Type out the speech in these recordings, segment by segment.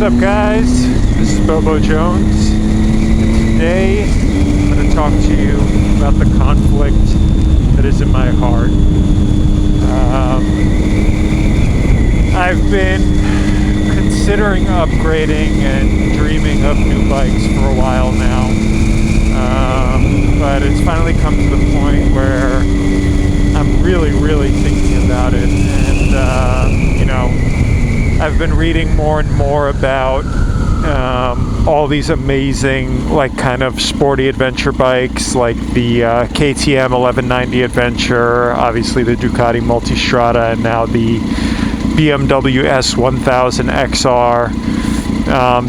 up, guys? This is Bobo Jones. Today, I'm going to talk to you about the conflict that is in my heart. I've been considering upgrading and dreaming of new bikes for a while now. But it's finally come to the point where I'm really thinking about it. And, I've been reading more and more about all these amazing, like, kind of sporty adventure bikes, like the KTM 1190 Adventure, obviously the Ducati Multistrada, and now the BMW S1000 XR,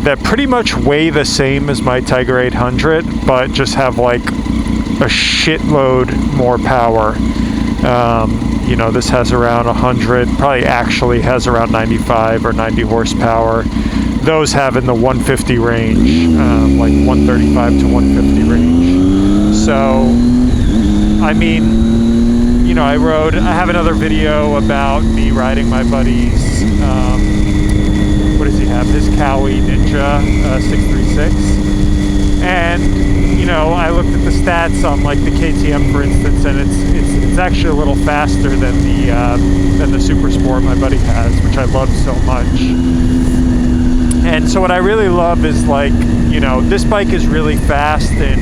that pretty much weigh the same as my Tiger 800, but just have like a shitload more power. This has around 100, probably actually has around 95 or 90 horsepower. Those have in the 150 range, like 135 to 150 range. So, I mean, I have another video about me riding my buddy's, what does he have? His Cowie Ninja 636. And, I looked at the stats on like the KTM, for instance, and it's actually a little faster than the Super Sport my buddy has, which I love so much. And so what I really love is, like, this bike is really fast in,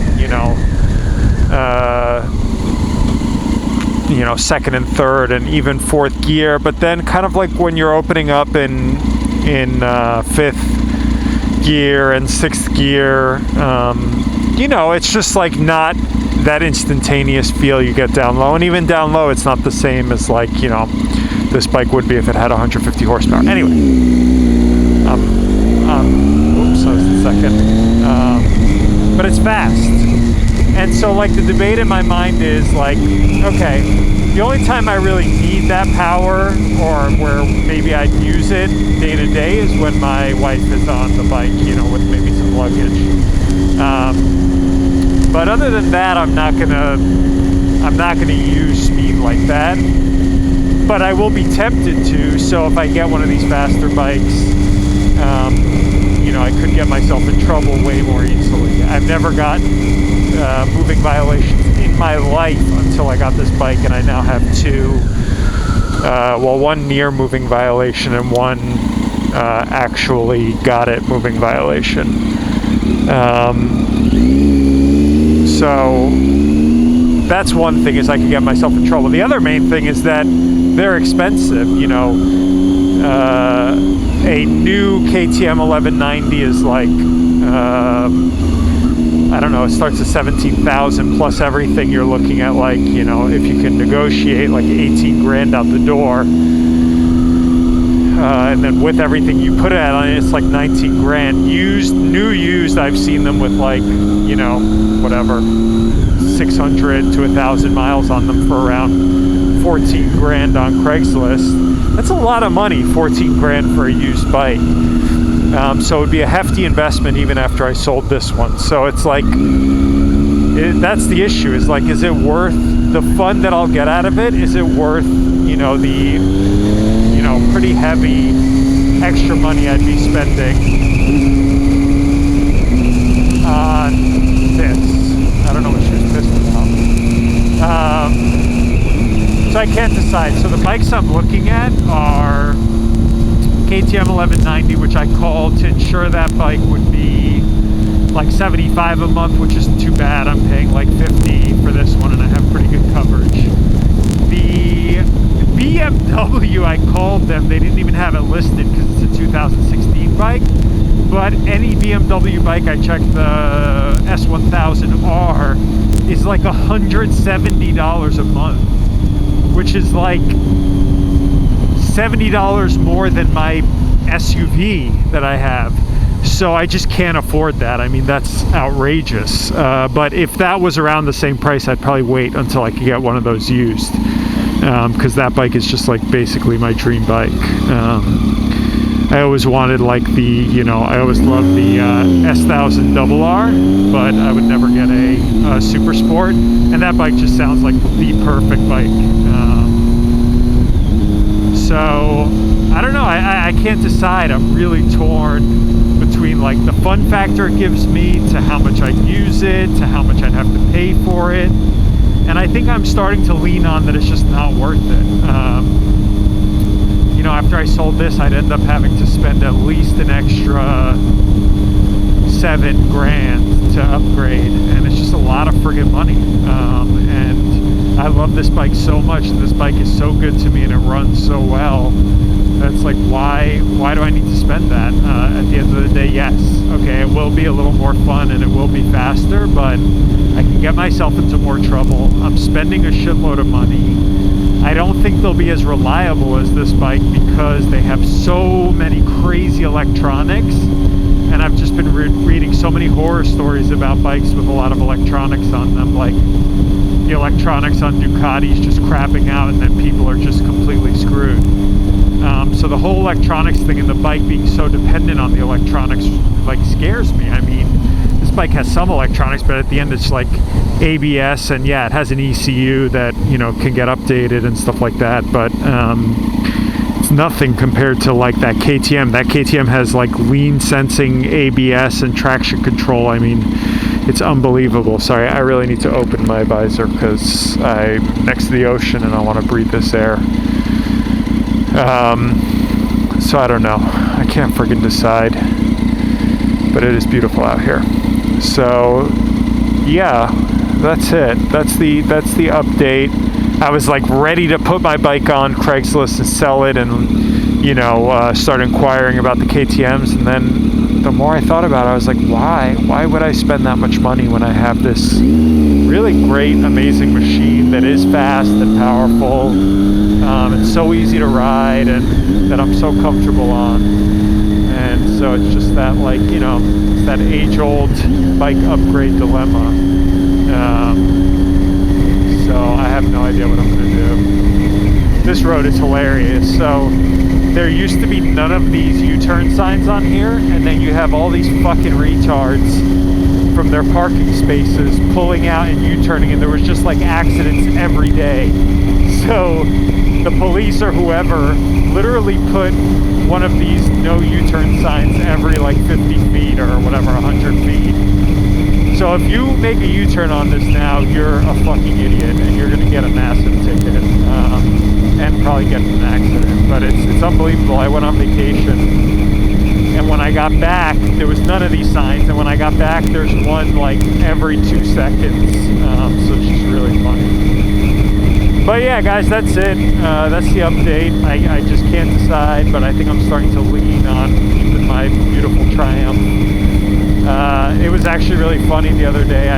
second and third and even fourth gear, but then kind of like when you're opening up in fifth gear and sixth gear, it's just like not that instantaneous feel you get down low. And even down low, it's not the same as, like, this bike would be if it had 150 horsepower. Anyway, oops, that was the second. But it's fast. And so, like, the debate in my mind is, like, okay, the only time I really need that power, or where maybe I'd use it day to day, is when my wife is on the bike, with maybe some luggage. But other than that, I'm not gonna use speed like that. But I will be tempted to. So if I get one of these faster bikes, I could get myself in trouble way more easily. I've never gotten moving violations in my life until I got this bike, and I now have two. One near moving violation and one actually got it moving violation. So that's one thing, is I can get myself in trouble. The other main thing is that they're expensive. A new KTM 1190 is like, I don't know, it starts at 17,000 plus everything. You're looking at, like, if you can negotiate, like 18 grand out the door. And then with everything you put it on it, it's like 19 grand. New used, I've seen them with, like, whatever, 600 to 1,000 miles on them for around 14 grand on Craigslist. That's a lot of money, 14 grand for a used bike. So it would be a hefty investment even after I sold this one. So it's like, that's the issue, is like, is it worth the fun that I'll get out of it? Is it worth, the, pretty heavy extra money I'd be spending on this? I don't know what she was pissed about. So I can't decide. So the bikes I'm looking at are KTM 1190, which I called to ensure that bike would be like $75 a month, which isn't too bad. I'm paying like $50 for this one, and I have pretty good coverage. The BMW, I called them, they didn't even have it listed because it's a 2016 bike. But any BMW bike, I checked, the S1000R is like $170 a month, which is like $70 more than my SUV that I have. So I just can't afford that. I mean, that's outrageous. But if that was around the same price, I'd probably wait until I could get one of those used, because that bike is just like basically my dream bike. I always wanted, like, I always loved the S1000 RR, but I would never get a Super Sport, and that bike just sounds like the perfect bike. So I don't know. I can't decide. I'm really torn between like the fun factor it gives me to how much I'd use it to how much I'd have to pay for it. And I think I'm starting to lean on that it's just not worth it. You know, after I sold this, I'd end up having to spend at least an extra $7 grand to upgrade, and it's just a lot of friggin' money. And I love this bike so much, and this bike is so good to me, and it runs so well. It's like, why do I need to spend that? At the end of the day, yes, okay, it will be a little more fun and it will be faster, but I can get myself into more trouble. I'm spending a shitload of money. I don't think they'll be as reliable as this bike because they have so many crazy electronics, and I've just been reading so many horror stories about bikes with a lot of electronics on them, like the electronics on Ducatis just crapping out and then people are just completely screwed. So the whole electronics thing and the bike being so dependent on the electronics like scares me. I mean, this bike has some electronics, but at the end it's like ABS, and yeah, it has an ECU that, you know, can get updated and stuff like that, but it's nothing compared to like that KTM. That KTM has like lean sensing ABS and traction control. I mean, it's unbelievable. Sorry, I really need to open my visor because I'm next to the ocean and I want to breathe this air. So I don't know. I can't friggin' decide. But it is beautiful out here. So yeah, that's it. That's the update. I was like ready to put my bike on Craigslist and sell it, and you know, start inquiring about the KTMs. And then the more I thought about it, I was like, why would I spend that much money when I have this really great, amazing machine that is fast and powerful, and so easy to ride, and that I'm so comfortable on. And so it's just that, like, you know, it's that age-old bike upgrade dilemma. So I have no idea what I'm going to do. This road is hilarious. So there used to be none of these U-turn signs on here, and then you have all these fucking retards from their parking spaces pulling out and U-turning, and there was just like accidents every day. So the police or whoever literally put one of these no U-turn signs every like 50 feet or whatever, 100 feet. So if you make a U-turn on this now, you're a fucking idiot, and you're gonna get a massive ticket, and probably get in an accident. But it's unbelievable. I went on vacation, and when I got back, there was none of these signs, and when I got back, there's one like every 2 seconds. So it's just really funny. But yeah, guys, that's it. That's the update. I just can't decide, but I think I'm starting to lean on keeping my beautiful Triumph. It was actually really funny the other day.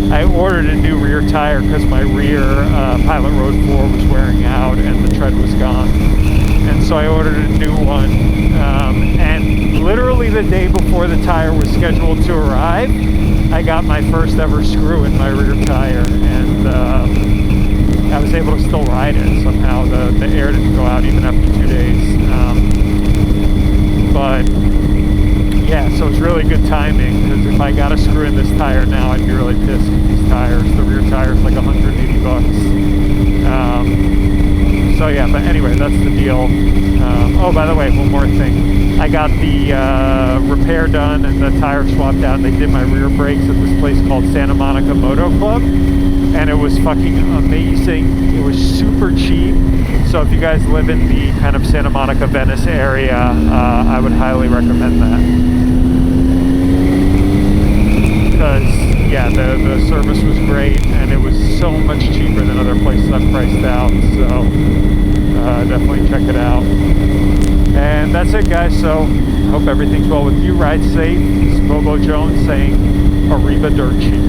I ordered a new rear tire because my rear Pilot Road 4 was wearing out and the tread was gone. And so I ordered a new one. And literally the day before the tire was scheduled to arrive, I got my first ever screw in my rear tire. And I was able to still ride it somehow. The air didn't go out even after 2 days. But yeah, so it's really good timing, because if I got a screw in this tire now, I'd be really pissed with these tires. The rear tire is like $180 bucks. So yeah, but anyway, that's the deal. Oh, by the way, one more thing. I got the repair done and the tire swapped out, and they did my rear brakes at this place called Santa Monica Moto Club, and it was fucking amazing. It was super cheap. So if you guys live in the kind of Santa Monica, Venice area, I would highly recommend that. Because, yeah, the service was great, and it was so much cheaper than other places I've priced out. So definitely check it out. And that's it, guys. So hope everything's well with you. Ride safe. This is Bobo Jones saying, Arriba Dirt Cheap.